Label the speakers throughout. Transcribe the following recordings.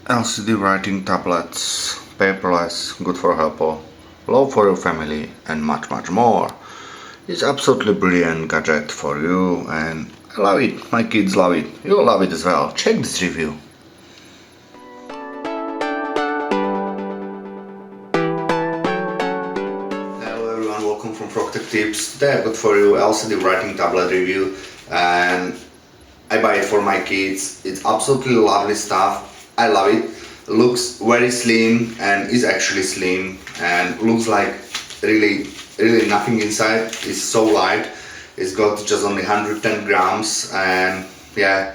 Speaker 1: LCD writing tablets, paperless, good for helper, low for your family, and much more. It's absolutely brilliant gadget for you, and I love it. My kids love it. You'll love it as well. Check this review. Hello everyone, welcome from Frogtech Tips. Today I've got for you LCD writing tablet review, and I buy it for my kids. It's absolutely lovely stuff. I love it. Looks very slim and is actually slim and looks like really nothing inside. It's so light. It's got just only 110 grams, and yeah,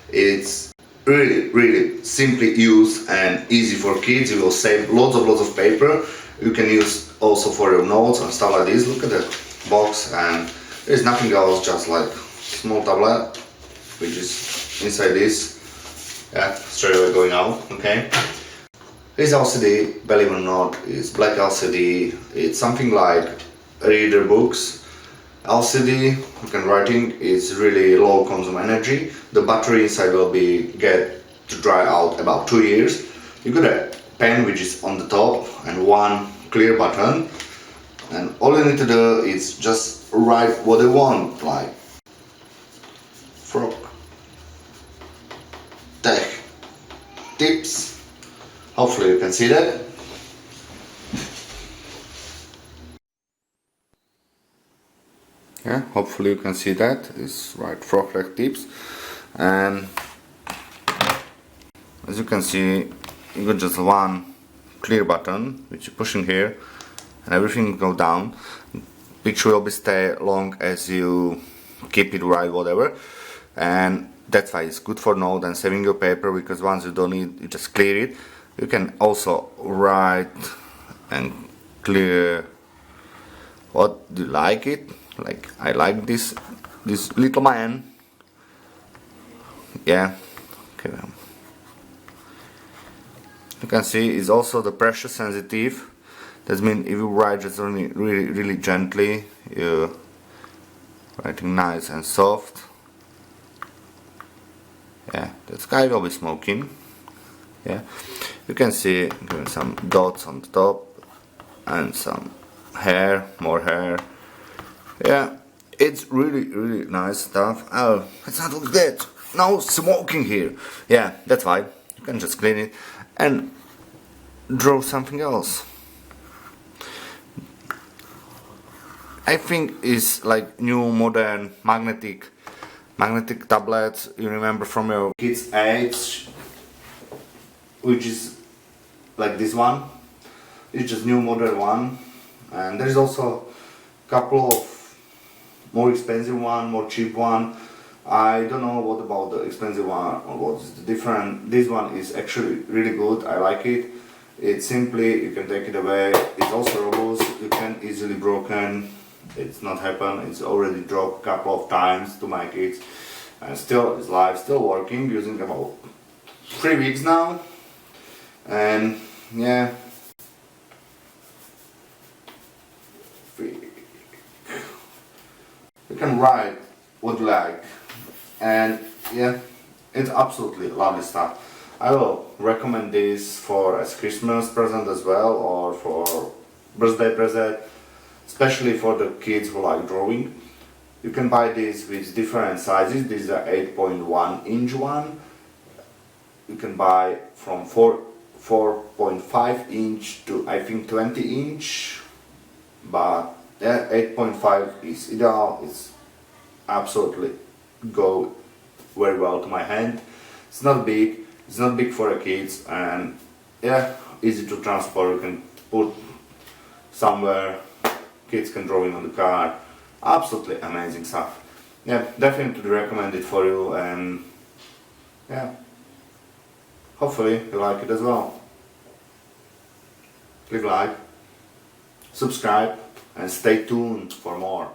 Speaker 1: it's really simply used and easy for kids. You will save lots of paper. You can use also for your notes and stuff like this. Look at the box, and there's nothing else, just like small tablet which is inside this. Yeah, straight away going out. Okay, this LCD, believe it or not, is black LCD. It's something like reader books LCD. You can writing is really low consume energy. The battery inside will be get to dry out about 2 years. You got a pen which is on the top and one clear button, and all you need to do is just write what you want, like frog tech tips. Hopefully you can see that. Yeah, hopefully you can see that. It's right, frog tech tips. And as you can see, you got just one clear button which you push in here and everything will go down. Picture will be stay long as you keep it right, whatever. And that's why it's good for note and saving your paper, because once you don't need, you just clear it. You can also write and clear what you like it. Like I like this little man. Yeah. Okay. You can see it's also the pressure sensitive. That means if you write just really gently, you're writing nice and soft. Yeah, that guy will be smoking. Yeah, you can see some dots on the top and some hair, more hair. Yeah, it's really nice stuff. Oh, it's not like that. No smoking here. Yeah, that's why you can just clean it and draw something else. I think it's like new modern magnetic tablets you remember from your kids' age, which is like this one. It's just new modern one, and there is also a couple of more expensive one, more cheap one. I don't know what about the expensive one or what's the different. This one is actually really good. I like it. It's simply, you can take it away. It's also robust. You can easily broken. It's not happened. It's already dropped a couple of times to my kids, and still it's live, still working, using about 3 weeks now. And yeah, you can write what you like, and yeah, it's absolutely lovely stuff. I will recommend this for as Christmas present as well, or for birthday present, especially for the kids who like drawing. You can buy this with different sizes. This is a 8.1 inch one. You can buy from 4.5 inch to I think 20 inch, but yeah, 8.5 is ideal. It's absolutely go very well to my hand. It's not big for the kids, and yeah, easy to transport. You can put somewhere, kids can draw in on the car. Absolutely amazing stuff. Yeah, definitely recommend it for you, and yeah, hopefully you like it as well. Click like, subscribe, and stay tuned for more.